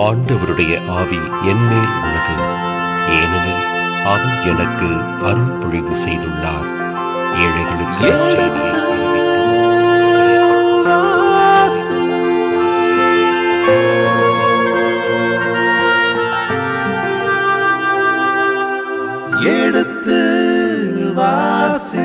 ஆண்டவருடைய ஆவி என்மேல் உள்ளது, ஏனெனில் அவர் எனக்கு அருள் பொழிவு செய்துள்ளார். ஏழைகளுக்கு எடுத்து வாசி.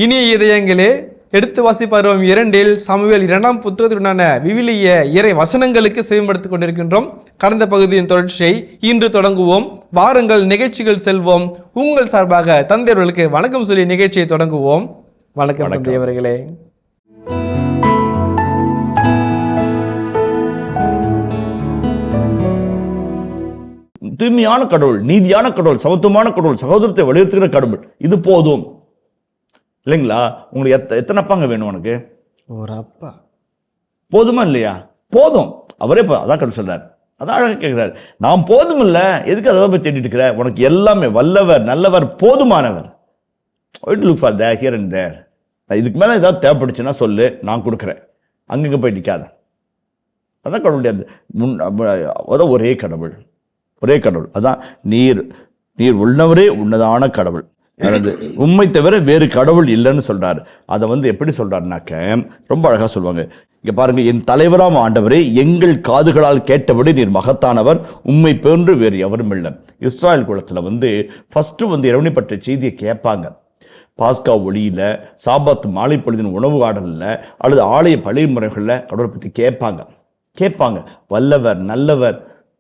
இனிய இதயங்களே, எடுத்து வாசி பருவம் 2 சாமுவேல் 2ஆம் புத்தகத்துடனான விவிலிய இறை வசனங்களுக்கு செவிமடுத்துக் கொண்டிருக்கின்றோம். கடந்த பகுதியின் தொடர்ச்சியை இன்று தொடங்குவோம். வாருங்கள், நிகழ்ச்சிகள் செல்வோம். உங்கள் சார்பாக தந்தையர்களுக்கு வணக்கம் சொல்லி நிகழ்ச்சியை தொடங்குவோம். வணக்கம் தந்தையவர்களே. தூய்மையான கடவுள், நீதியான கடவுள், சமத்துவமான கடவுள், சகோதரத்தை வலியுறுத்துகிற கடவுள், இது போதும் இல்லைங்களா? உங்களுக்கு எத்தனை அப்பாங்க வேணும்? உனக்கு ஒரு அப்பா போதுமா இல்லையா? போதும். அவரே அதான் கடவுள் சொல்றார். அதான் அழகாக கேட்கிறார், நான் போதும் இல்லை, எதுக்கு அதை போய் தேடிட்டு இருக்கிற? உனக்கு எல்லாமே வல்லவர், நல்லவர், போதுமானவர். Look for there, here and there. இதுக்கு மேலே ஏதாவது தேவைப்படுச்சுன்னா சொல்லு, நான் கொடுக்குறேன். அங்கங்கே போய் நிற்காத. அதான் கடவுளுடைய ஒரே கடவுள், ஒரே கடவுள். அதான் நீர் உள்ளவரே உன்னதான கடவுள். அதாவது உண்மை தவிர வேறு கடவுள் இல்லைன்னு சொல்றாரு. அதை எப்படி சொல்றாருனாக்க ரொம்ப அழகா சொல்லுவாங்க. இங்க பாருங்க, என் தலைவராம் ஆண்டவரே, எங்கள் காதுகளால் கேட்டபடி நீர் மகத்தானவர், உண்மை போன்று வேறு எவரும் இல்லை. இஸ்ராயல் குலத்துல ஃபர்ஸ்ட் இறைவனை பற்றிய செய்தியை கேட்பாங்க. பாஸ்கா ஒளியில, சாபாத் மாலை பொழுதின் உணவு ஆடலில், அல்லது ஆலய பழைய முறைகளில் கடவுளை பற்றி கேட்பாங்க. வல்லவர், நல்லவர்,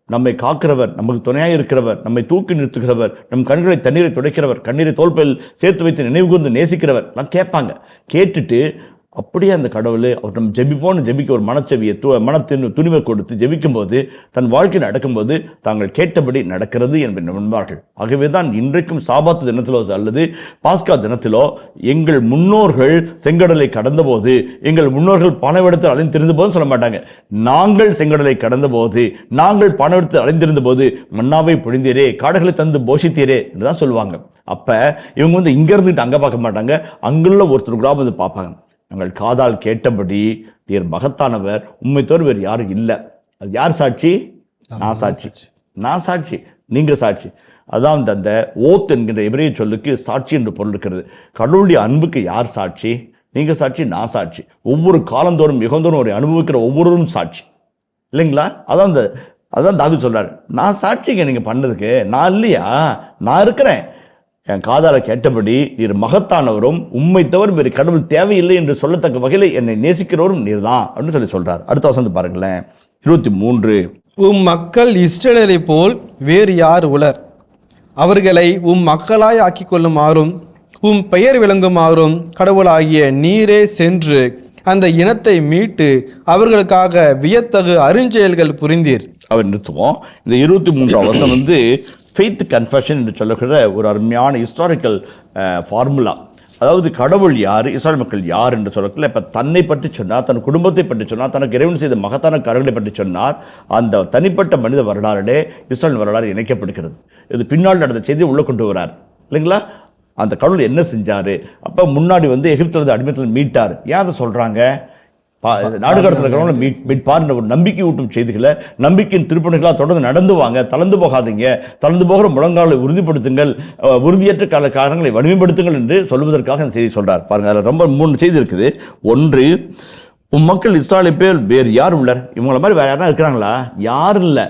நம்மை காக்கிறவர், நமக்கு துணையாக இருக்கிறவர், நம்மை தூக்கி நிறுத்துகிறவர், நம் கண்களை தண்ணீரை துடைக்கிறவர், கண்ணீரை தோல்பையில் சேர்த்து வைத்து நினைவு கூர்ந்து நேசிக்கிறவர் எல்லாம் கேட்பாங்க. கேட்டுட்டு அப்படியே அந்த கடவுள் அவர் நம்ம ஜெபிக்க ஒரு மனச்செவியை துணிவை கொடுத்து ஜெபிக்கும் போது, தன் வாழ்க்கையில் நடக்கும்போது தாங்கள் கேட்டபடி நடக்கிறது என்பார்கள். ஆகவே தான் இன்றைக்கும் சாபாத்து தினத்திலோ அல்லது பாஸ்கா தினத்திலோ எங்கள் முன்னோர்கள் செங்கடலை கடந்தபோது, எங்கள் முன்னோர்கள் பணவெடுத்து அலைந்திருந்த போது சொல்ல மாட்டாங்க, நாங்கள் செங்கடலை கடந்த போது, நாங்கள் பணவெடுத்து அலைந்திருந்த போது மன்னாவை பொழிந்தீரே, காடுகளை தந்து போஷித்தீரே என்றுதான் சொல்லுவாங்க. அப்ப இவங்க இங்க இருந்துட்டு அங்க பார்க்க மாட்டாங்க, அங்குள்ள ஒருத்தர் கூட பார்ப்பாங்க. நாங்கள் காதால் கேட்டபடி நீர் மகத்தானவர், உண்மை தவிர வேறு யாரும் இல்லை. அது யார் சாட்சி? நான் சாட்சி, நீங்க சாட்சி. அதான் அந்த ஓத் என்கின்ற எபிரேய சொல்லுக்கு சாட்சி என்று பொருள் இருக்கிறது. கடவுளுடைய அன்புக்கு யார் சாட்சி? நீங்க சாட்சி, நான் சாட்சி. ஒவ்வொரு காலந்தோறும் யுகந்தோறும் ஒரு அனுபவிக்கிற ஒவ்வொருவரும் சாட்சி இல்லைங்களா? அதான் தாவீது சொல்றாரு, நான் சாட்சிங்க நீங்க பண்ணதுக்கு. நான் இல்லையா? நான் இருக்கிறேன். என் காதால கேட்டபடி நீர் மகத்தானவரும், உண்மை தவிர வேறு கடவுள் தேவையில்லை என்று சொல்லத்தக்க வகையில் என்னை நேசிக்கிறவரும் நீர் தான் அப்படின்னு சொல்றார். அடுத்த வசனம் பாருங்களேன், 23. உம் மக்கள் இஸ்ரவேலை போல் வேறு யார் உளர்? அவர்களை உம் மக்களாய் ஆக்கிக் கொள்ளுமாறும் உம் பெயர் விளங்குமாறும் கடவுளாகிய நீரே சென்று அந்த இனத்தை மீட்டு அவர்களுக்காக வியத்தகு அருஞ்செயல்கள் புரிந்தீர். அவர் நிறுத்துவோம். இந்த 23ஆம் வசனம் ஃபெய்த் கன்ஃபெஷன் என்று சொல்லக்கூடிய ஒரு அருமையான ஹிஸ்டாரிக்கல் ஃபார்முலா. அதாவது கடவுள் யார், இஸ்ராயல் மக்கள் யார் என்று சொல்லக்கல. இப்போ தன்னை பற்றி சொன்னார், தன் குடும்பத்தை பற்றி சொன்னார், தனக்கு இறைவன் செய்த மகத்தான காரியங்களை பற்றி சொன்னார். அந்த தனிப்பட்ட மனித வரலாறுடே இஸ்ராயல் வரலாறு இணைக்கப்படுகிறது. இது பின்னால் நடந்த செய்தியை உள்ளே கொண்டு வரார் இல்லைங்களா? அந்த கடவுள் என்ன செஞ்சார்? அப்போ முன்னாடி எகிப்திலிருந்து அடிமைத்தில் மீட்டார். ஏன் அதை சொல்கிறாங்க? நாடு கடத்தில் இருக்கிறவங்க மீட்பார்ன்ற ஒரு நம்பிக்கை ஊட்டும் செய்திகளை, நம்பிக்கையின் திருப்பணிகளாக தொடர்ந்து நடந்து வாங்க, தளர்ந்து போகாதீங்க, தளர்ந்து போகிற முழங்காலை உறுதிப்படுத்துங்கள், உறுதியற்ற காரணங்களை வலிமைப்படுத்துங்கள் என்று சொல்வதற்காக அந்த செய்தி சொல்றார். பாருங்க, அதில் ரொம்ப 3 செய்தி இருக்குது. ஒன்று, உன் மக்கள் இஸ்ராயலை பேர் வேறு யார் உள்ளார்? இவங்கள மாதிரி வேற யாரும் இருக்கிறாங்களா? யாரும் இல்லை.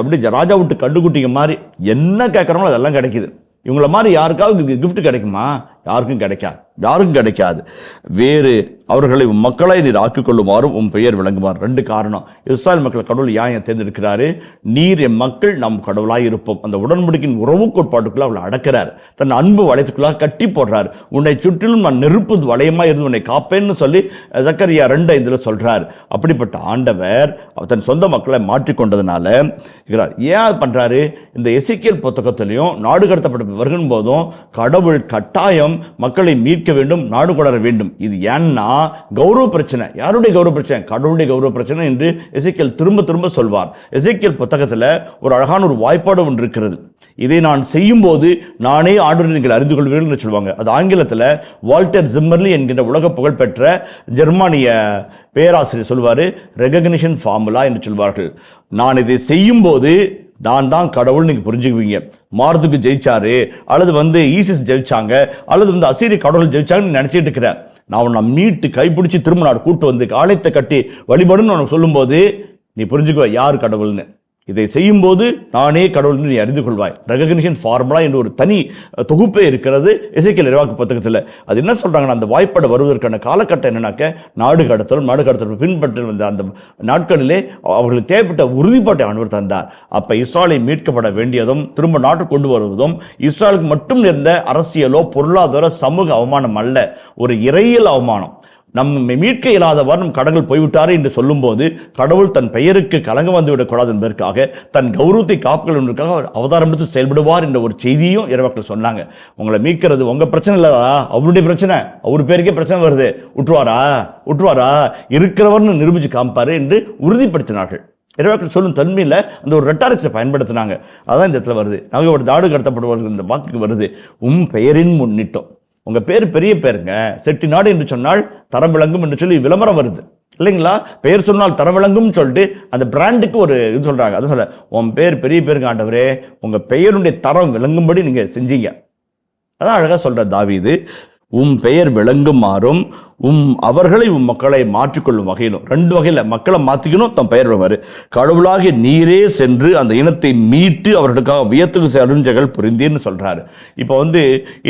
அப்படி ராஜா விட்டு கண்டுக்குட்டிங்க மாதிரி என்ன கேட்குறாங்களோ அதெல்லாம் கிடைக்குது. இவங்கள மாதிரி யாருக்காவது கிஃப்ட் கிடைக்குமா? யாருக்கும் கிடைக்காது. வேறு அவர்களை மக்களை நீர் ஆக்கிக் கொள்ளுமாறும் உன் பெயர் விளங்குமாறு. 2 காரணம். இஸ்ராயல் மக்கள் கடவுள் ஏன் தேர்ந்தெடுக்கிறாரு? நீர் என் மக்கள் நம் கடவுளாய் இருப்போம். அந்த உடன்படிக்கையின் உறவு கோட்பாட்டுக்குள்ள அவளை அடக்கிறார். தன் அன்பு வளையத்துக்குள்ளாக கட்டி போடுறார். உன்னை சுற்றிலும் நான் நெருப்பு வளையமா இருந்து உன்னை காப்பேன்னு சொல்லி சக்கரியா 2:5 சொல்றார். அப்படிப்பட்ட ஆண்டவர் தன் சொந்த மக்களை மாற்றிக்கொண்டதுனால ஏன் அது பண்றாரு? இந்த எசேக்கியேல் புத்தகத்திலையும் நாடு கடத்தப்பட்ட வருகின் போதும் கடவுள் கட்டாயம் மக்களை மீட்க வேண்டும், நாடு கொணர வேண்டும். இது ஏன்னா கௌரவ பிரச்சனை. யாருடைய கௌரவ பிரச்சனை? கடவுளுடைய கௌரவ பிரச்சனை என்று எசேக்கியேல் திரும்ப திரும்ப சொல்வார். எசேக்கியேல் புத்தகத்தில் ஒரு அழகான ஒரு வாய்ப்பாடு ஒன்று இருக்கிறது. இதை நான் செய்யும்போது நானே ஆண்டவரை நீங்கள் அறிந்து கொள்வீர்கள் என்று சொல்லுவாங்க. அது ஆங்கிலத்தில் வால்டர் ஜிம்மர்லி என்கின்ற உலக புகழ்பெற்ற ஜெர்மானிய பேராசிரியர் சொல்வார், ரெகக்னிஷன் ஃபார்முலா என்று சொல்வார்கள். நான் இதை செய்யும்போது நான் தான் கடவுள் நீங்கள் புரிஞ்சுக்குவீங்க. மார்துக்கு ஜெயிச்சாரு, அல்லது ஈசிஸ் ஜெயிச்சாங்க, அல்லது அசீரிய கடவுள் ஜெயிச்சாங்கன்னு நினச்சிட்டு இருக்கிறேன். நான் உன்னை மீட்டு கைப்பிடிச்சி திரும்ப நாடு கூட்டு வந்து ஆலயத்தை கட்டி வழிபடுன்னு உனக்கு சொல்லும்போது நீ புரிஞ்சுக்குவ யார் கடவுள்னு. இதை செய்யும்போது நானே கடவுள் நீ அறிந்து கொள்வாய். ரெகக்னிஷன் ஃபார்முலா என்று ஒரு தனி தொகுப்பே இருக்கிறது எசேக்கியேல் இறைவாக்கு புத்தகத்தில். அது என்ன சொல்கிறாங்கன்னா, அந்த வாய்ப்பாடு வருவதற்கான காலகட்டம் என்னன்னாக்க நாடு கடத்தலும் பின்பற்றி வந்த அந்த நாட்களிலே அவர்களுக்கு தேவைப்பட்ட உறுதிப்பாட்டை ஆண்டவர் தந்தார். அப்போ இஸ்ராயலை மீட்கப்பட வேண்டியதும் திரும்ப நாட்டுக்கு கொண்டு வருவதும் இஸ்ராயலுக்கு மட்டும் நேர்ந்த அரசியலோ பொருளாதார சமூக அவமானம் அல்ல, ஒரு இறையியல் அவமானம். நம்மை மீட்க இயலாதவர் நம் கடவுள் போய்விட்டார் என்று சொல்லும்போது கடவுள் தன் பெயருக்கு கலங்க வந்துவிடக்கூடாது என்பதற்காக தன் கௌரவத்தை காப்புகள் என்பதற்காக அவதாரம் எடுத்து செயல்படுவார் என்ற ஒரு செய்தியும் இறைவாக்கள் சொன்னாங்க. உங்களை மீட்கிறது உங்கள் பிரச்சனை இல்லைதா, அவருடைய பிரச்சனை. அவர் பேருக்கே பிரச்சனை வருது, விட்டுருவாரா இருக்கிறவர்னு நிரூபித்து காமிப்பார் என்று உறுதிப்படுத்தினார்கள். இறைவாக்கள் சொல்லும் தன்மையில் அந்த ஒரு ரெட்டாரிக்ஸை பயன்படுத்தினாங்க. அதான் இந்த இடத்துல வருது. நாங்கள் ஒரு நாடு கடத்தப்படுவார்கள் இந்த வாக்குக்கு வருது, பெயரின் முன்னிட்டோம். உங்கள் பேர் பெரிய பேருங்க, செட்டி நாடு என்று சொன்னால் தரம் விளங்கும் என்று சொல்லி விளம்பரம் வருது இல்லைங்களா. பெயர் சொன்னால் தரம் விளங்கும்னு சொல்லிட்டு அந்த பிராண்டுக்கு ஒரு இது சொல்கிறாங்க. அதை சொல்ல, உன் பேர் பெரிய பேருங்க ஆண்டவரே, உங்கள் பெயருடைய தரம் விளங்கும்படி நீங்கள் செஞ்சீங்க. அதான் அழகாக சொல்கிற தாவீது, பெயர் விளங்குமாறும் அவர்களை மக்களை மாற்றிக்கொள்ளும் வகையிலும். ரெண்டு வகையில் மக்களை மாற்றிக்கணும், தம் பெயர் விளங்குவார். கடவுளாகிய நீரே சென்று அந்த இனத்தை மீட்டு அவர்களுக்காக வியத்துக்கு அருஞ்செயல்கள் புரிந்தீர்னு சொல்கிறாரு. இப்போ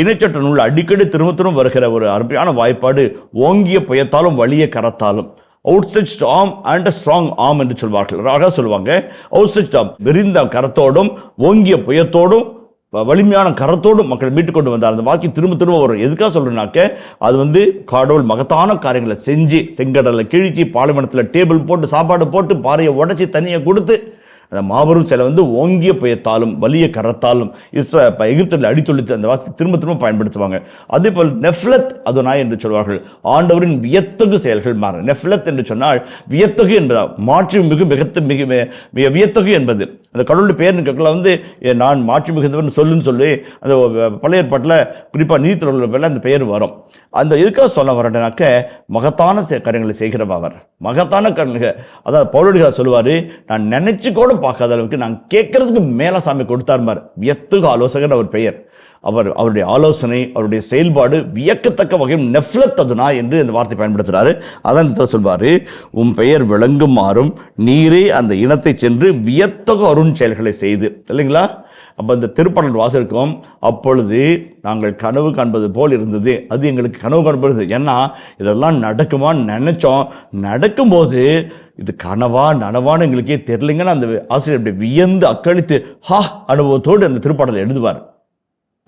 இணைச்சட்ட நூல் அடிக்கடி திரும்ப வருகிற ஒரு அருமையான வாய்ப்பாடு, ஓங்கிய புயத்தாலும் வலிய கரத்தாலும். அவுட்ஸ்ட்ரெச்ட் ஆர்ம் அண்ட் ஸ்ட்ராங் ஆர்ம் என்று சொல்வார்கள். அழகாக சொல்லுவாங்க. அவுட்ஸ்ட்ரெச்ட் ஆர்ம் விரிந்த கரத்தோடும் ஓங்கிய புயத்தோடும் வலிமையான கரத்தோடு மக்கள் மீட்டு கொண்டு வந்தார். அந்த வாக்கி திரும்ப வரும். எதுக்காக சொல்கிறேன்னாக்க, அது கடவுள் மகத்தான காரியங்களை செஞ்சு செங்கடலை கிழிச்சி பாலைவனத்தில் டேபிள் போட்டு சாப்பாடு போட்டு பாறையை உடச்சி தண்ணியை கொடுத்து அந்த மாபெரும் சிலை ஓங்கிய புயத்தாலும் வலிய கரத்தாலும் எகிப்தில் அடித்தொழித்து அந்த வார்த்தை திரும்ப பயன்படுத்துவாங்க. அதே போல் நெஃப்லத் அதுனாய் என்று சொல்வார்கள். ஆண்டவரின் வியத்தகு செயல்கள் மாறும். நெஃப்லத் என்று சொன்னால் வியத்தகு என்பதா, மாற்றி மிக வியத்தகு என்பது அந்த கடவுளுடைய பேர் கேட்கல. நான் மாற்றி மிகுந்தவன் சொல்லி அந்த பழைய ஏற்பாட்டில் குறிப்பாக நீதித்துறையில் அந்த பெயர் வரும். அந்த எதுக்காக சொல்ல வரேன்னாக்க, மகத்தான காரியங்களை செய்கிறவ அவர், மகத்தான காரியங்கள். அதாவது பவுலடிகளார் சொல்லுவார், நான் நினைச்சு கூட பார்க்காத அளவுக்கு நான் கேட்கறதுக்கு மேலே சாமி கொடுத்தார். வியத்துக ஆலோசகர் அவர் பெயர். அவருடைய ஆலோசனை, அவருடைய செயல்பாடு வியக்கத்தக்க வகையில் நெஃப்லத் அதுனா என்று இந்த வார்த்தை பயன்படுத்துகிறாரு. அதான் சொல்வார், பெயர் விளங்குமாறும் நீரே அந்த இனத்தை சென்று வியத்தக அருண் செயல்களை செய்து. இல்லைங்களா? அப்போ இந்த திருப்பாடல் வாசிக்கும், அப்பொழுது நாங்கள் கனவு காண்பது போல் இருந்தது. அது எங்களுக்கு கனவு காண்பது. ஏன்னா இதெல்லாம் நடக்குமான்னு நினச்சோம், நடக்கும்போது இது கனவா நனவான்னு எங்களுக்கே தெரியலைங்கன்னு அந்த ஆசிரியர் அப்படி வியந்து அக்களித்து அனுபவத்தோடு அந்த திருப்பாடலை எழுதுவார்.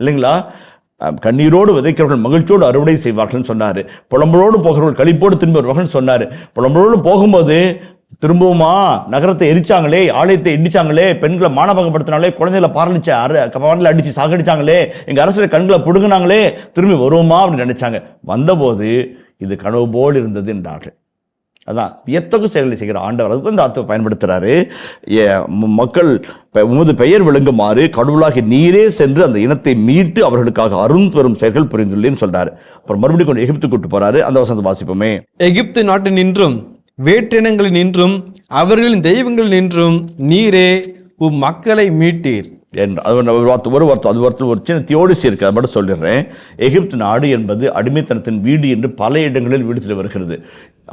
இல்லைங்களா? கண்ணீரோடு விதைக்கிறவர்கள் மகிழ்ச்சியோடு அறுவடை செய்வார்கள்னு சொன்னார். புலம்பலோடு போகிறவர்கள் களிப்போடு திரும்பி வருவார்கள்னு சொன்னார். புலம்பலோடு போகும்போது திரும்பவுமா நகரத்தை எரிச்சாங்களே, ஆலயத்தை இடிச்சாங்களே, பெண்களை மானபங்கப்படுத்தினாலே, குழந்தைகளை பாடலில் அடித்து சாகடிச்சாங்களே, எங்கள் அரசு கண்களை பிடுங்கினாங்களே, திரும்பி வருவோமா அப்படின்னு நினைச்சாங்க. வந்தபோது இது கனவு போல் இருந்தது என்றார்கள். அதான் வியத்தகு செயல்களை செய்கிற ஆண்டவர். அதுக்கு இந்த அர்த்தம் பயன்படுத்துகிறாரு. மக்கள் உமது பெயர் விளங்குமாறு கடவுளாகி நீரே சென்று அந்த இனத்தை மீட்டு அவர்களுக்காக அருண் பெரும் செயல்கள் புரிந்துள்ளேன்னு சொல்றாரு. அப்புறம் மறுபடியும் கொஞ்சம் எகிப்து கூட்டு போறாரு. அந்த வசனத்தை வாசிப்போமே. எகிப்து நாட்டில் நின்றும் வேற்றினங்களில் நின்றும் அவர்களின் தெய்வங்கள் நின்றும் நீரே மக்களை மீட்டீர். ஒரு வார்த்தை ஒரு சின்ன தியோடிசி இருக்கு, அதை மட்டும் சொல்லிடுறேன். எகிப்து நாடு என்பது அடிமைத்தனத்தின் வீடு என்று பல இடங்களில் வீடு வருகிறது.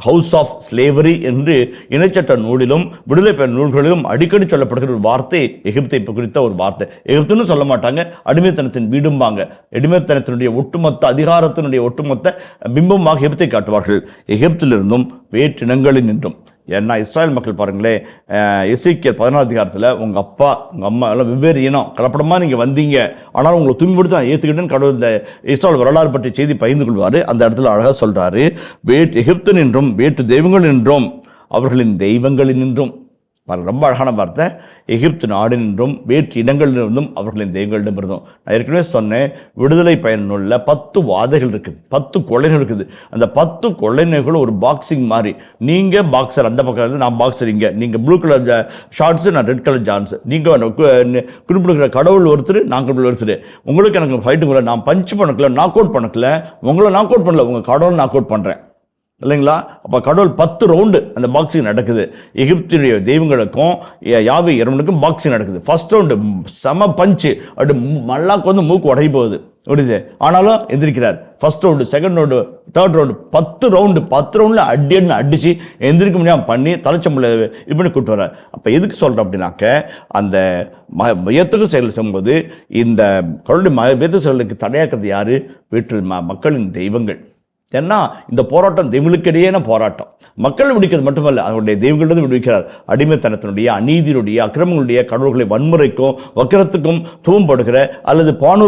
ஹவுஸ் ஆஃப் ஸ்லேவரி என்று இணைச்சட்ட நூலிலும் விடுதலை பெற நூல்களிலும் அடிக்கடி சொல்லப்படுகிற ஒரு வார்த்தை எகிப்தை குறித்த ஒரு வார்த்தை. எகிப்துன்னு சொல்ல மாட்டாங்க, அடிமைத்தனத்தின் வீடும்பாங்க. அடிமைத்தனத்தினுடைய ஒட்டுமொத்த அதிகாரத்தினுடைய ஒட்டுமொத்த பிம்பமாக எகிப்தை காட்டுவார்கள். எகிப்திலிருந்தும் வேற்றினங்களில் நின்றும். ஏன்னா இஸ்ராயல் மக்கள் பாருங்களேன், எசேக்கியேல் 14 அதிகாரத்தில் உங்கள் அப்பா உங்கள் அம்மா எல்லாம் வெவ்வேறு இனம் கலப்படமாக நீங்கள் வந்தீங்க, ஆனால் உங்களை துன்பப்படுத்தி நான் ஏற்றுக்கிட்டேன்னு கடவுள் இந்த இஸ்ராயல் வரலாறு பற்றி செய்தி பகிர்ந்து கொள்வார். அந்த இடத்துல அழகாக சொல்கிறாரு, எகிப்து நின்றும் வேற்று தெய்வங்கள் நின்றும் அவர்களின் தெய்வங்களில் நின்றும். ரொம்ப அழகான வார்த்தை. எகிப்து நாடினின்றும் வேற்று இடங்களிலிருந்தும் அவர்களின் தெய்வங்களிடமிருந்தும். நான் ஏற்கனவே சொன்னேன், விடுதலை பயனுள்ள 10 வாதைகள் இருக்குது, 10 கொள்ளைகள் இருக்குது. அந்த 10 கொள்ளைகளும் ஒரு பாக்ஸிங் மாதிரி. நீங்கள் பாக்ஸர் அந்த பக்கம் இருந்து, நான் பாக்ஸர் இங்கே, நீங்கள் ப்ளூ கலர் ஷார்ட்ஸு, நான் ரெட் கலர் ஜான்ஸு, நீங்கள் குறிப்பிடுகிற கடவுள் ஒருத்தர், நான் கடவுள் ஒருத்தர். உங்களுக்கு எனக்கு ஃபைட்டுக்குள்ள நான் பஞ்ச் பண்ணக்கல, நாக் அவுட் பண்ணக்கல, உங்களை நாக் அவுட் பண்ணல, உங்கள் கடவுள் நாக் அவுட் பண்ணுறேன் இல்லைங்களா? அப்போ கடவுள் 10 ரவுண்டு அந்த பாக்ஸிங் நடக்குது. எகிப்தினுடைய தெய்வங்களுக்கும் யாவே இறைவனுக்கும் பாக்ஸிங் நடக்குது. ஃபர்ஸ்ட் ரவுண்டு செம பஞ்சு, அப்படி மல்லாக்கு வந்து மூக்கு உடை போகுது முடியுது. ஆனாலும் எந்திரிக்கிறார். First round, second round, third round, 10 ரவுண்டில் அடின்னு அடித்து எந்திரிக்க முடியாமல் பண்ணி தலைச்சம்பளை இது பண்ணி கூப்பிட்டு வர்றார். அப்போ எதுக்கு சொல்கிறேன் அப்படின்னாக்க, அந்த வியத்தகு செயல் செய்யும்போது இந்த கடவுளுடைய வியத்தகு செயலுக்கு தடையாக்குறது யார்? வேற்று மக்களின் தெய்வங்கள். ஏன்னா இந்த போராட்டம் தெய்வங்களுக்கிடையேன போராட்டம். மக்கள் விடுக்கிறது மட்டுமல்ல, அவருடைய தெய்வங்களிலிருந்து விடுவிக்கிறார். அடிமைத்தனத்தினுடைய, அநீதியினுடைய, அக்கிரமங்களுடைய, கடவுள்களை வன்முறைக்கும் வக்கிரத்துக்கும் தூவப்படுகிற அல்லது பால்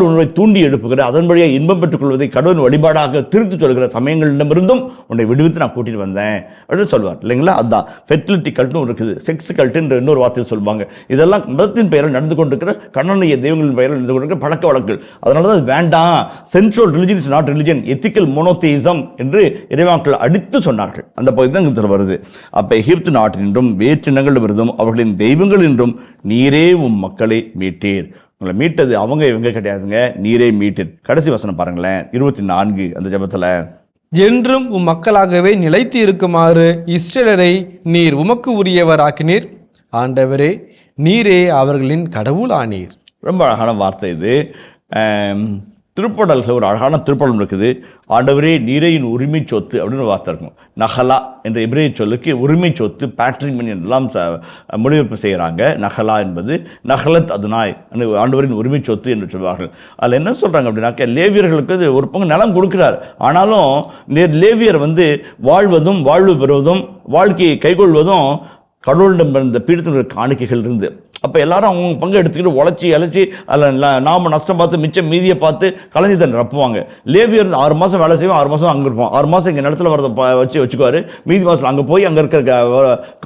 உணர்வை தூண்டி எழுப்புகிற, அதன் வழியாக இன்பம் பெற்றுக் கொள்வதை கடவுள் வழிபாடாக திருத்தி சொல்கிற சமயங்களிடமிருந்தும் உன்னை விடுவித்து நான் கூட்டிட்டு வந்தேன் அப்படின்னு சொல்வார் இல்லைங்களா? அதுதான் ஃபெர்டிலிட்டி கல்ட்னு இருக்குது, செக்ஸ் கல்ட்டுன்ற இன்னொரு வார்த்தையில் சொல்லுவாங்க. இதெல்லாம் மதத்தின் பெயரில் நடந்து கொண்டிருக்கிற, கண்ணனைய தெய்வங்களின் பெயரில் நடந்து கொண்டிருக்கிற பழக்க வழக்குகள். அதனால தான் அது வேண்டாம். Central religion is not religion, ethical monotheism என்று இறைவாக்கள் அடித்து சொன்னார்கள். அந்த பகுதி தான் இங்கே வருது. அப்போ எகிப்து நாட்டினின்றும் வேற்றினங்களிலிருந்தும் அவர்களின் தெய்வங்கள் என்றும் நீரே உம் மக்களை மீட்டீர். உங்களை மீட்டது அவங்க இவங்க கிடையாதுங்க, நீரே மீட்டீர். கடைசி வசனம் பாருங்களேன், 24 அந்த ஜெபத்தில். என்றும் உம் மக்களாகவே நிலைத்து இருக்குமாறு இஸ்ரவேலரை நீர் உமக்கு உரியவராக்கினீர். ஆண்டவரே, நீரே அவர்களின் கடவுள் ஆனீர். ரொம்ப அழகான வார்த்தை இது. திருப்படல்கள் ஒரு அழகான திருப்படம் இருக்குது. ஆண்டவரே நீரையின் உரிமை சொத்து அப்படின்னு ஒரு வார்த்தை இருக்கும். நஹலா என்ற எபிரேய சொல்லுக்கு உரிமை சொத்து, பேட்ரிமனி எல்லாம் மொழிபெயர்ப்பு செய்கிறாங்க. நஹலா என்பது நஹலத் அதுனாய், ஆண்டவரின் உரிமை சொத்து என்று சொல்வார்கள். அதில் என்ன சொல்கிறாங்க அப்படின்னாக்க, லேவியர்களுக்கு ஒரு பங்கு நிலம் கொடுக்குறார். ஆனாலும் லேவியர் வந்து வாழ்வதும் வாழ்வு பெறுவதும் வாழ்க்கையை கைகொள்வதும் கடவுளிடம் இருந்த பீடத்தினுடைய காணிக்கைகள் இருந்து. அப்போ எல்லாரும் அவங்க பங்கு எடுத்துக்கிட்டு உழைச்சி அழைச்சி அதில் நாம் நஷ்டம் பார்த்து மிச்சம் மீதியை பார்த்து கலைஞ்சி தண்ணி ரப்புவாங்க. லேவியர் 6 மாதம் வேலை செய்வோம், 6 மாதம் அங்கே இருப்போம், 6 மாதம் இங்கே நிலத்தில் வரதை வச்சுக்குவார், மீதி மாதம் அங்கே போய் அங்கே இருக்கிற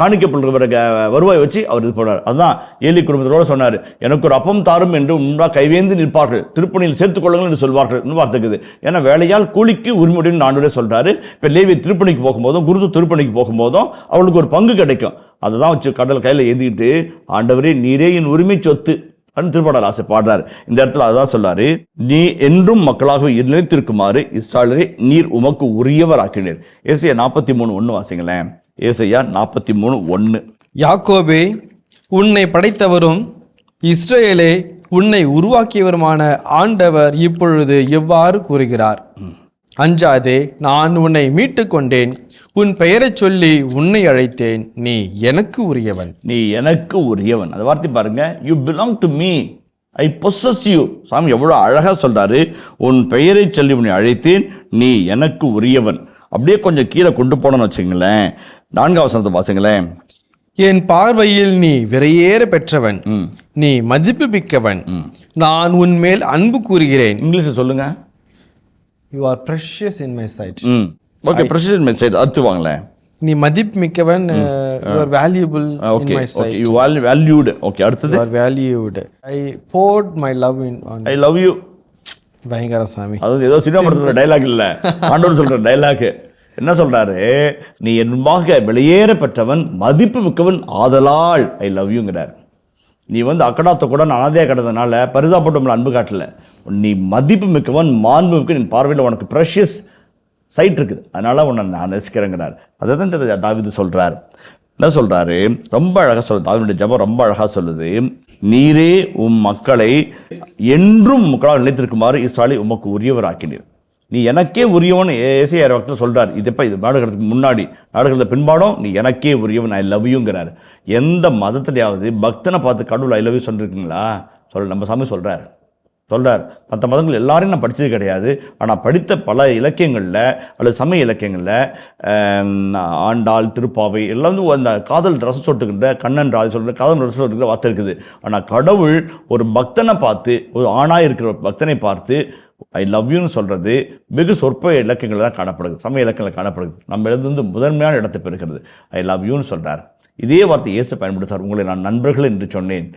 காணிக்கப்படுற வருவாய் வச்சு அவர் இது போனார். அதுதான் ஏலி குடும்பத்தோடு சொன்னார், எனக்கு ஒரு அப்பம் தாரும் என்று உண்மையாக கைவேந்து நிற்பார்கள், திருப்பணியில் சேர்த்துக் கொள்ளுங்கள் என்று சொல்வார்கள் என்று வார்த்தைக்குது. ஏன்னா வேலையால் கூலிக்கு உரிமையுடன் ஆண்டவரே சொல்கிறாரு. இப்போ லேவி திருப்பணிக்கு போகும்போதும் குருது திருப்பணிக்கு போகும்போதும் அவளுக்கு ஒரு பங்கு கிடைக்கும். அதை தான் வச்சு கடல் கையில் ஏந்திக்கிட்டு, ஆண்டவரே நீரே என் உரிமை சொத்து அப்படின்னு திருப்பாடல் ஆசை பாடுறாரு. இந்த இடத்துல அதான் சொல்றாரு, நீ என்றும் மக்களாக நிலைத்திருக்குமாறு இஸ்ராயேலரை நீர் உமக்கு உரியவராக்கினீர். ஏசாயா 43:1 வாசிங்களேன். ஏசாயா 43:1. யாக்கோபே, உன்னை படைத்தவரும் இஸ்ரவேலே உன்னை உருவாக்கியவருமான ஆண்டவர் இப்பொழுது எவ்வாறு கூறுகிறார்? அஞ்சாதே, நான் உன்னை மீட்டு கொண்டேன், உன் பெயரைச் சொல்லி உன்னை அழைத்தேன், நீ எனக்கு உரியவன். நீ எனக்கு உரியவன். அந்த வார்த்தை பாருங்க, you belong to me, I possess you. சாமி எவ்வளோ அழகாக சொல்றாரு, உன் பெயரை சொல்லி உன்னை அழைத்தேன், நீ எனக்கு உரியவன். அப்படியே கொஞ்சம் கீழே கொண்டு போனோம்னு வச்சுங்களேன், 4ஆம் வசனத்தை வாசிங்களேன். என் பார்வையில் நீ விரையேற பெற்றவன், நீ மதிப்பு மிக்கவன், நான் உன் மேல் அன்பு கூறுகிறேன். இங்கிலீஷ் சொல்லுங்க. You are precious in my sight. Okay, precious in my sight அர்த்தம் வாங்களேன். நீ மதிப்பு மிக்கவன், you are valuable in my sight. Okay, you are valued. Okay, அடுத்தது. You are valued. I poured my love in on you. I love you. பயங்கர சாமி. அது ஏதோ சினிமா படத்துல டைலாக் இல்ல, ஆண்டவர் சொல்ற டைலாக். என்ன சொல்றாரு? நீ என்பாக வெளியேற பெற்றவன், மதிப்பு மிக்கவன், ஆதலால் ஐ லவ் யூங்கிறார். நீ வந்து அக்கடாத்த கூட அனாதையாக கிடந்தனால பரிதாபப்பட்டு அன்பு காட்டல. நீ மதிப்பு மிக்கவன், மாண்பு மிக்க, என் பார்வையில் உனக்கு ப்ரெஷியஸ் சைட் இருக்குது, அதனால உன்னை நான் நேசிக்கிறேங்கிறார். அதை தான் தாவீது சொல்றார். என்ன சொல்றாரு? ரொம்ப அழகாக சொல்லுது. தாவீதுடைய ஜெபம் ரொம்ப அழகாக சொல்லுது, நீரே உம் மக்களை என்றும் மக்களால் நிலைத்திருக்குமாறு இஸ்ராயேலை உமக்கு உரியவராக்கினீர். நீ எனக்கே உரியவன் ஏசாயா வக்தர் சொல்றார். இது எப்போ? இது நாடுகிறதுக்கு முன்னாடி, நாடுகிறத பின்பாடும் நீ எனக்கே உரியவன், ஐ லவ் யூங்கிறார். எந்த மதத்துலையாவது பக்தனை பார்த்து கடவுள் ஐ லவ் யூ சொல்லியிருக்குங்களா? நம்ம சாமி சொல்றார். மற்ற மதங்கள் எல்லாரையும் நான் படித்தது கிடையாது, ஆனால் படித்த பல இலக்கியங்களில் அல்லது சமய இலக்கியங்களில் ஆண்டாள், திருப்பாவை எல்லாம் வந்து அந்த காதல் ரசம் சொட்டுக்கின்ற, கண்ணன் ராஜ் சொல்கிற காதல் ரசம் சொட்டுக்கிற வார்த்தை இருக்குது. ஆனால் கடவுள் ஒரு பக்தனை பார்த்து, ஒரு ஆணாக இருக்கிற ஒரு பக்தனை பார்த்து ஐ லவ் யூன்னு சொல்கிறது வெகு சொற்ப இலக்கியங்கள் தான் காணப்படுது, சமய இலக்கியங்கள் காணப்படுது. நம்ம இடத்துல வந்து முதன்மையான இடத்தை பெறுகிறது. ஐ லவ் யூன்னு சொல்கிறார். இதே வார்த்தை இயேசு பயன்படுத்தார். உங்களை நான் நண்பர்கள் என்று சொன்னேன்,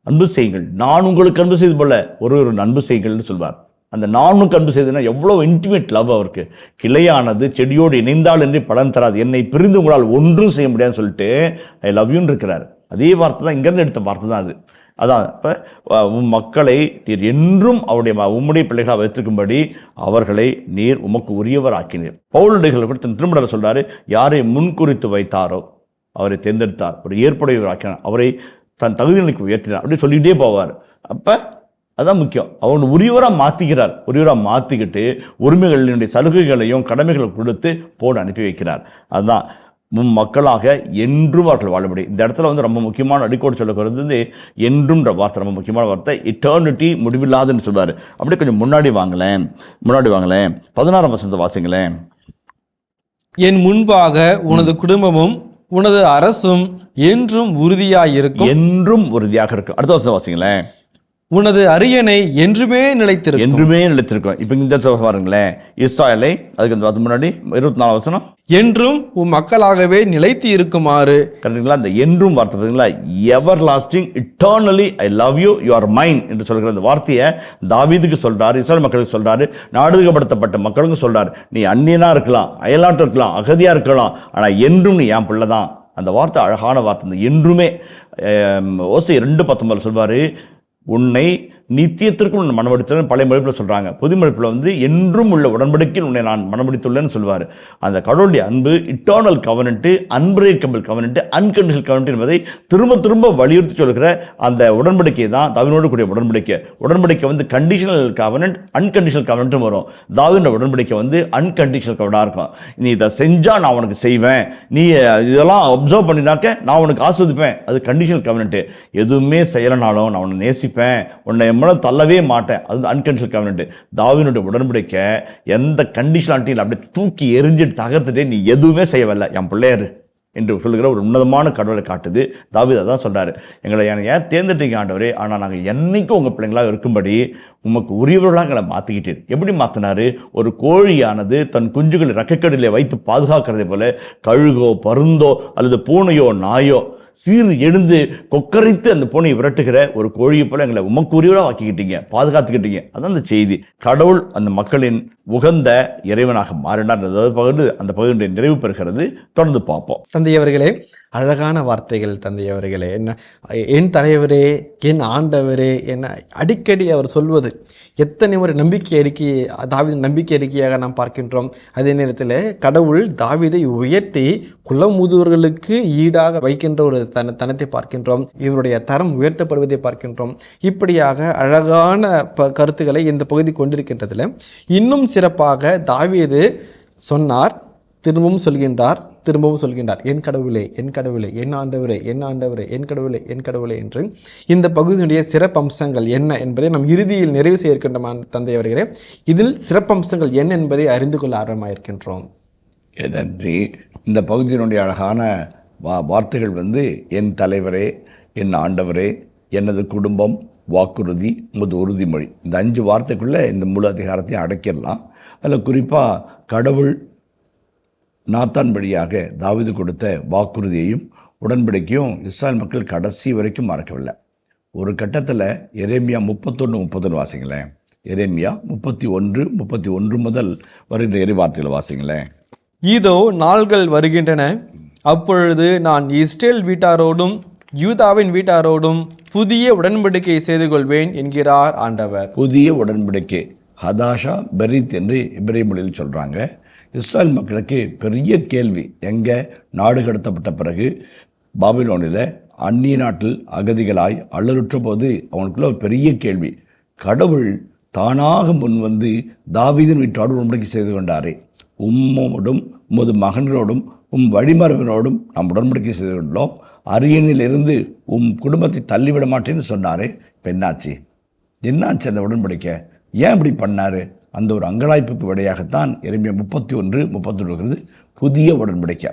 அன்பு செய்யுங்கள், நான் உங்களுக்கு அன்பு செய்து போல ஒரு அன்பு செய்யுங்கள்னு சொல்வார். அந்த நானுக்கு அன்பு செய்ததுன்னா எவ்வளோ இன்டிமேட் லவ் அவருக்கு. கிளையானது செடியோடு இணைந்தால் என்று பலன் தராது, என்னை பிரிந்து உங்களால் ஒன்றும் செய்ய முடியாதுன்னு சொல்லிட்டு ஐ லவ் யூன்னு இருக்கிறார். அதே வார்த்தை தான் இங்கேருந்து எடுத்த வார்த்தை தான் அது. அதான் இப்போ உம் மக்களை நீர் என்றும் உம்முடைய பிள்ளைகளாக வைத்திருக்கும்படி அவர்களை நீர் உமக்கு உரியவர் ஆக்கினீர். பவுலுடைகள் கூட தன் திருமணத்தில் சொல்றாரு, யாரை முன்குறித்து வைத்தாரோ அவரை தேர்ந்தெடுத்தார், ஒரு ஏற்புடையவர் ஆக்கினார், அவரை தன் தகுதி நிலைக்கு உயர்த்தினார், அப்படி சொல்லிகிட்டே போவார். அப்போ அதான் முக்கியம். அவனை உரியவராக மாற்றிக்கிறார். உரியவராக மாற்றிக்கிட்டு உரிமைகளினுடைய சலுகைகளையும் கடமைகளை கொடுத்து போட அனுப்பி வைக்கிறார். அதுதான் மக்களாக என்றும் அவர்கள் வாழப்படி. இந்த இடத்துல வந்து ரொம்ப முக்கியமான அடிக்கோடு சொல்லப்படுறது என்றும்ன்ற வார்த்தை ரொம்ப முக்கியமான வார்த்தை. இட்டர்னிட்டி, முடிவில்லாதுன்னு சொல்வார். அப்படியே கொஞ்சம் முன்னாடி வாங்கலேன் 16ஆம் வசனத்தை வாசிங்களேன். என் முன்பாக உனது குடும்பமும் உனது அரசும் என்றும் உறுதியாயிருக்கும். என்றும் உறுதியாக இருக்கும். அடுத்த வசனம் வாசிங்களேன். உனது அரியணை என்றுமே நிலைத்திருக்கும். என்றுமே நிலைத்திருக்கும். இப்போ இந்த பாருங்களேன், இஸ்ராயலை அதுக்கு முன்னாடி 24 வசனம், என்றும் உன் மக்களாகவே நிலைத்து இருக்குமாறு. கரெக்டுங்களா? அந்த என்றும் வார்த்தை பார்த்தீங்களா, ever lasting, eternally I love you, you are mine என்று சொல்கிற அந்த வார்த்தையை தாவீதுக்கு சொல்றாரு, இஸ்ராயல் மக்களுக்கு சொல்றாரு, நாடுகப்படுத்தப்பட்ட மக்களுக்கு சொல்றாரு. நீ அந்நியனா இருக்கலாம், அயல்நாட்டு இருக்கலாம், அகதியா இருக்கலாம், ஆனா என்றும் நீ என் பிள்ளை தான். அந்த வார்த்தை அழகான வார்த்தை. இந்த என்றுமே ஓசை 2:19 சொல்வாரு, உன்னை நித்தியத்திற்கும் உன்னை மனமடித்துள்ளேன். பழைய மொழிப்பில் சொல்கிறாங்க. புது மொழிப்பில் வந்து என்றும் உள்ள உடன்படிக்கையில் உன்னை நான் மனமடித்துள்ளேன்னு சொல்வார். அந்த கடவுளுடைய அன்பு இட்டர்னல் கவனன்ட்டு, அன்பிரேக்கபிள் கவனன்ட்டு, அன்கண்டிஷனல் கவனன்ட் என்பதை திரும்ப திரும்ப வலியுறுத்தி சொல்கிற அந்த உடன்படிக்கை தான் தாவீதோடு கூடிய உடன்படிக்கை. உடன்படிக்கை வந்து கண்டிஷனல் கவனன்ட், அன்கண்டிஷனல் கவனன்ட்டும் வரும். தாவீதோட உடன்படிக்கை வந்து அன்கண்டிஷனல் கவனாக இருக்கும். நீ இதை செஞ்சால் நான் உனக்கு செய்வேன், நீ இதெல்லாம் அப்சர்வ் பண்ணினாக்க நான் உனக்கு ஆஸ்வதிப்பேன், அது கண்டிஷனல் கவனன்ட்டு. எதுவுமே செய்யலைனாலும் நான் உன்னை நேசிப்பேன், உன்னை தள்ளவே மாட்டேன், அது அன்கண்டிஷனல் கவனன்ட். தாவீதுடைய உடன்படிக்கை எந்த கண்டிஷனாலிட்டியில் அப்படியே தூக்கி எரிஞ்சிட்டு தகர்த்துட்டே நீ எதுவுமே செய்யவில்லை, என் பிள்ளையாரு என்று சொல்லுகிற ஒரு உன்னதமான கடவுளை காட்டுது. தாவீது அதான் சொல்றாரு, எங்களை ஏன் தேர்ந்தெடுத்தீங்க ஆண்டவரே, ஆனால் நாங்கள் என்னைக்கும் உங்கள் பிள்ளைங்களாக இருக்கும்படி உமக்கு உரியவர்களாக எங்களை மாற்றிக்கிட்டீர். எப்படி மாற்றினாரு? ஒரு கோழியானது தன் குஞ்சுகளை ரெக்கைக்கடிலே வைத்து பாதுகாக்கிறதே போல கழுகோ பருந்தோ அல்லது பூனையோ நாயோ சீர் எழுந்து கொக்கரித்து அந்த பூனையை விரட்டுகிற ஒரு கோழியை போல எங்களை உமக்குரியவராக ஆக்கிக்கிட்டீங்க, பாதுகாத்துக்கிட்டீங்க. அதான் அந்த செய்தி. கடவுள் அந்த மக்களின் உகந்த இறைவனாக மாறினார். அந்த பகுதியுடைய நிறைவு பெறுகிறது. தொடர்ந்து பார்ப்போம். தந்தையவர்களே, அழகான வார்த்தைகள் தந்தையவர்களே. என்ன என் தலைவரே, என் ஆண்டவரே என்ன அடிக்கடி அவர் சொல்வது எத்தனை ஒரு நம்பிக்கை அறிக்கை, தாவீது நம்பிக்கை அறிக்கையாக நாம் பார்க்கின்றோம். அதே நேரத்தில் கடவுள் தாவீதை உயர்த்தி குலமுதியவர்களுக்கு ஈடாக வைக்கின்ற ஒரு தனத்தை பார்க்கின்றோம். இவருடைய தரம் உயர்த்தப்படுவதை பார்க்கின்றோம். இப்படியாக அழகான கருத்துக்களை இந்த பகுதி கொண்டிருக்கின்றதில் இன்னும் சிறப்பாக தாவீது சொன்னார், திரும்பவும் சொல்கின்றார், என் கடவுளே, என் கடவுளே, என் ஆண்டவரே, என் ஆண்டவரே, என் கடவுளே, என் கடவுளே என்று. இந்த பகுதியினுடைய சிறப்பம்சங்கள் என்ன என்பதை நாம் இறுதியில் நிறைவு செய்ய இருக்கின்றோம் தந்தையவர்களே. இதில் சிறப்பம்சங்கள் என்ன என்பதை அறிந்து கொள்ள ஆர்வமாயிருக்கின்றோம். நன்றி. இந்த பகுதியினுடைய அழகான வார்த்தைகள் வந்து என் தலைவரே, என் ஆண்டவரே, எனது குடும்பம், வாக்குறுதி, உமது உறுதிமொழி, இந்த 5 வார்த்தைக்குள்ளே இந்த முழு அதிகாரத்தையும் அடக்கிடலாம். அதில் குறிப்பாக கடவுள் நாத்தான் வழியாக தாவீது கொடுத்த வாக்குறுதியையும் உடன்படிக்கையும் இஸ்ராயல் மக்கள் கடைசி வரைக்கும் மறக்கவில்லை. ஒரு கட்டத்தில் எரேமியா 31:30 வாசிங்களேன். எரேமியா 31:31 முதல் வருகின்ற இறைவார்த்தைகளை வாசிங்களேன். இதோ நாள்கள் வருகின்றன, அப்பொழுது நான் இஸ்ரேல் வீட்டாரோடும் யூதாவின் வீட்டாரோடும் புதிய உடன்படிக்கை செய்து கொள்வேன் என்கிறார் ஆண்டவர். புதிய உடன்படிக்கை ஹதாஷா பெரித் என்று இப்ரேய மொழியில் சொல்கிறாங்க. இஸ்ராயல் மக்களுக்கு பெரிய கேள்வி. எங்கே நாடு கடத்தப்பட்ட பிறகு பாபிலோனில் அந்நிய நாட்டில் அகதிகளாய் அல்லலுற்ற போது அவனுக்குள்ள ஒரு பெரிய கேள்வி. கடவுள் தானாக முன் வந்து தாவீதின் வீட்டோடு உடன்படிக்கை செய்து கொண்டாரே, உம்மோடும் உமது மகன்களோடும் உம் வழிமரபினோடும் நாம் உடன்படிக்கை செய்து கொண்டோம், அரியணையிலிருந்து உம் குடும்பத்தை தள்ளிவிட மாட்டேன்னு சொன்னாரே. இப்போ என்னாச்சு அந்த உடன்படிக்கை? ஏன் இப்படி பண்ணார்? அந்த ஒரு அங்கலாய்ப்புக்கு விடையாகத்தான் எரேமியா 31:30 புதிய உடன்படிக்கை.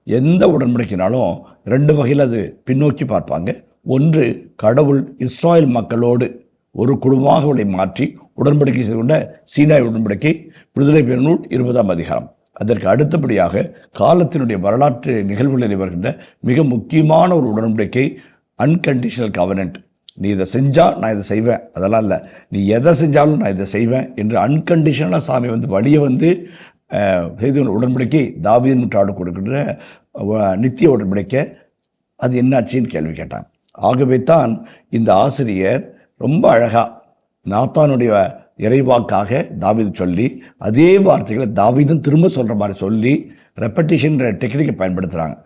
எந்த உடன்படிக்கைனாலும் 2 வகையில் அது பின்னோக்கி பார்ப்பாங்க. ஒன்று, கடவுள் இஸ்ராயல் மக்களோடு ஒரு குழுவாக அவளை மாற்றி உடன்படிக்கை செய்து கொண்ட சீனாய் உடன்படிக்கை, விடுதலை பெறும் நூல் 20ஆம் அதிகாரம். அதற்கு அடுத்தபடியாக காலத்தினுடைய வரலாற்று நிகழ்வுகளில் வருகின்ற மிக முக்கியமான ஒரு உடன்படிக்கை அன்கண்டிஷனல் கவனன்ட். நீ இதை செஞ்சால் நான் இதை செய்வேன், அதெல்லாம் இல்லை, நீ எதை செஞ்சாலும் நான் இதை செய்வேன் என்று அன்கண்டிஷனலாக சாமி வழியை செய்து உடன்படிக்கை தாவீது நூற்றாண்டு கொடுக்கின்ற நித்திய உடன்படிக்கை. அது என்னாச்சின்னு கேள்வி கேட்டான். ஆகவே தான் இந்த ஆசிரியர் ரொம்ப அழகாக நாத்தானுடைய இறைவாக்காக தாவீது சொல்லி அதே வார்த்தைகளை தாவீதும் திரும்ப சொல்கிற மாதிரி சொல்லி ரெப்படிஷன்ற டெக்னிக்கை பயன்படுத்துகிறாங்க.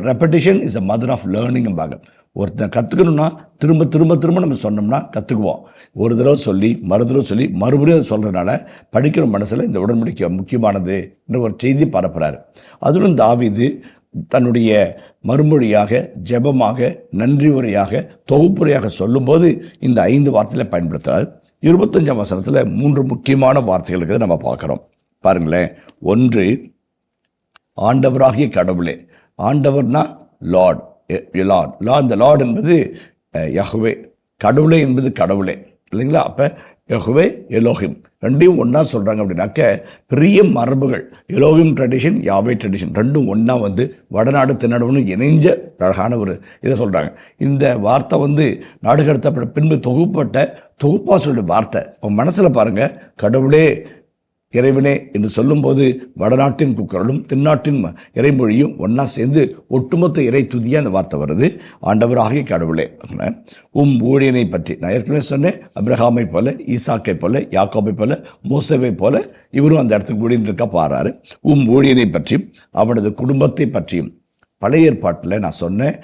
Repetition is a mother of லேர்னிங்பாங்க. ஒருத்தன் கற்றுக்கணும்னா திரும்ப திரும்ப திரும்ப நம்ம சொன்னோம்னா கற்றுக்குவோம். ஒரு தடவை சொல்லி மறுதடவை சொல்லி மறுபடியும் அதை சொல்கிறதுனால படிக்கிற மனசில் இந்த உடன்படிக்கை முக்கியமானது என்ற ஒரு செய்தி பரப்புகிறார். அதிலும் தாவீது தன்னுடைய மறுமொழியாக, ஜெபமாக, நன்றி உரையாக, தொகுப்புரையாக சொல்லும்போது இந்த 5 வார்த்தைகளை பயன்படுத்துகிறார். 25ஆம் வசனத்தில் 3 முக்கியமான வார்த்தைகள் இருக்கிறத நம்ம பார்க்குறோம். பாருங்களேன். 1, ஆண்டவராகிய கடவுளே. ஆண்டவர்னா லார்ட், அந்த லார்ட் என்பது யஹ்வே, கடவுளே என்பது கடவுளே, இல்லைங்களா? அப்போ யஹ்வே எலோஹிம் ரெண்டையும் ஒன்றா சொல்கிறாங்க. அப்படின்னாக்க பெரிய மரபுகள், எலோஹிம் ட்ரெடிஷன், யாவே ட்ரெடிஷன் ரெண்டும் ஒன்றா வடநாடு தென்னாடுன்னு இணைஞ்ச அழகான ஒரு இதை சொல்கிறாங்க. இந்த வார்த்தை நாடு கடத்தப்பட்ட பின்பு தொகுப்பாசலுடைய வார்த்தை. அவன் மனசில் பாருங்கள், கடவுளே இறைவனே என்று சொல்லும்போது வடநாட்டின் குக்கரலும் தென்னாட்டின் இறைமொழியும் ஒன்றா சேர்ந்து ஒட்டுமொத்த இறை துதியாக அந்த வார்த்தை வருது. ஆண்டவராகிய கடவுளே. ஊழியனை பற்றி நான் ஏற்கனவே சொன்னேன். அப்ரஹாமை போல, ஈசாக்கை போல, யாக்கோபை போல, மோசேவை போல இவரும் அந்த இடத்துக்கு ஊழியன் இருக்க பாடுறாரு. ஊழியனை பற்றியும் அவனது குடும்பத்தை பற்றியும் பழைய ஏற்பாட்டில் நான் சொன்னேன்.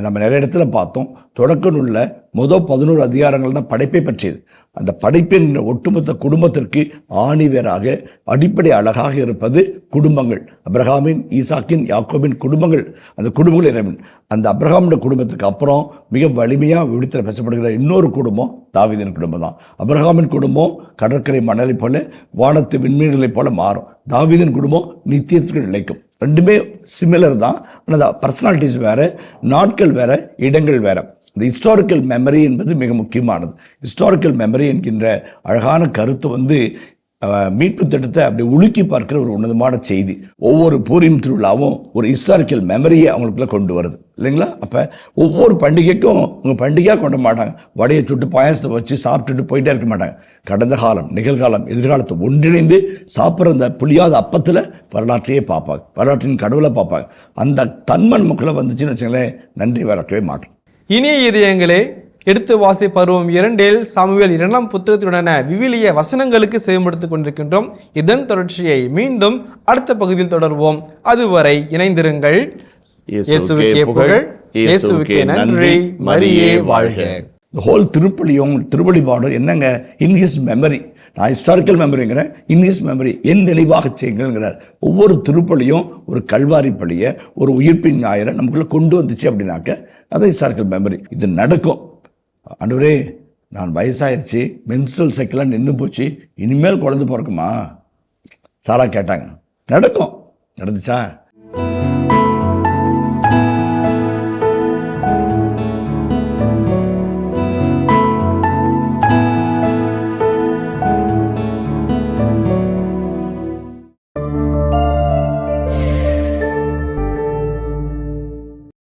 நம்ம நிறைய இடத்துல பார்த்தோம். தொடக்க நூல்ல முதல் 11 அதிகாரங்கள் தான் படைப்பை பற்றியது. அந்த படைப்பின் ஒட்டுமொத்த குடும்பத்திற்கு ஆணிவேராக அடிப்படை அழகாக இருப்பது குடும்பங்கள். அப்ரஹாமின், ஈசாக்கின், யாக்கோபின் குடும்பங்கள். அந்த குடும்பங்கள் இறைவன். அந்த அப்ரஹாமின் குடும்பத்துக்கு அப்புறம் மிக வலிமையாக விடுதலை பேசப்படுகிற இன்னொரு குடும்பம் தாவீதின் குடும்பம் தான். அப்ரஹாமின் குடும்பம் கடற்கரை மணலை போல, வானத்து விண்மீன்களை போல மாறும். தாவீதின் குடும்பம் நித்தியத்திற்கு நிலைக்கும். ரெண்டுமே சிமிலர் தான். ஆனால் பர்சனாலிட்டிஸ் வேறு, நாட்கள் வேறு, இடங்கள் வேறு. இந்த ஹிஸ்டாரிக்கல் மெமரி என்பது மிக முக்கியமானது. ஹிஸ்டாரிக்கல் மெமரி என்கின்ற அழகான கருத்து மீட்பு திட்டத்தை அப்படி உலுக்கி பார்க்கிற ஒரு உன்னதமான செய்தி. ஒவ்வொரு பூரிம் திருவிழாவும் ஒரு ஹிஸ்டாரிக்கல் மெமரியை அவங்களுக்குள்ள கொண்டு வருது, இல்லைங்களா? அப்போ ஒவ்வொரு பண்டிகைக்கும் உங்கள் பண்டிகையாக கொண்ட மாட்டாங்க. வடையை சுட்டு பாயசத்தை வச்சு சாப்பிட்டுட்டு போயிட்டே இருக்க மாட்டாங்க. கடந்த காலம், நிகழ்காலம், எதிர்காலத்தை ஒன்றிணைந்து சாப்பிட்ற அந்த புளியாத அப்பத்தில் வரலாற்றையே பார்ப்பாங்க, வரலாற்றின் கடவுளை பார்ப்பாங்க. அந்த தன்மன் மக்களை வந்துச்சுன்னு வச்சுங்களேன், நன்றி வரக்கவே மாட்டோம். இனிய இதயங்களே, எடுத்து வாசி பருவம் 2 சாமுவேல் 2ஆம் புத்தகத்துடனான விவிலிய வசனங்களுக்கு செயல்படுத்திக் கொண்டிருக்கின்றோம். இதன் தொடர்ச்சியை மீண்டும் அடுத்த பகுதியில் தொடர்வோம். அதுவரை இணைந்திருங்கள். இயேசுவுக்கே புகழ், இயேசுவுக்கே நன்றி, மரியே வாழ்க. ஹோல் திருப்பலிபாடு என்னங்க? In his memory. நான் ஹிஸ்டாரிக்கல் மெமரிங்கிறேன், இன் ஹிஸ் மெமரி, என் நினைவாக செய்யுங்கிறார். ஒவ்வொரு திருப்பலியும் ஒரு கல்வாரி பலியை, ஒரு உயிர்ப்பின் ஞாயிறை நமக்குள்ள கொண்டு வந்துச்சு அப்படின்னாக்க அது ஹிஸ்டாரிக்கல் மெமரி. இது நடக்கும். ஆண்டவரே, நான் வயசாயிருச்சு, மென்ஸ்ட்ரல் சைக்கிளாக நின்று போச்சு, இனிமேல் குழந்தை பிறக்குமா? சாரா கேட்டாங்க. நடக்கும். நடந்துச்சா?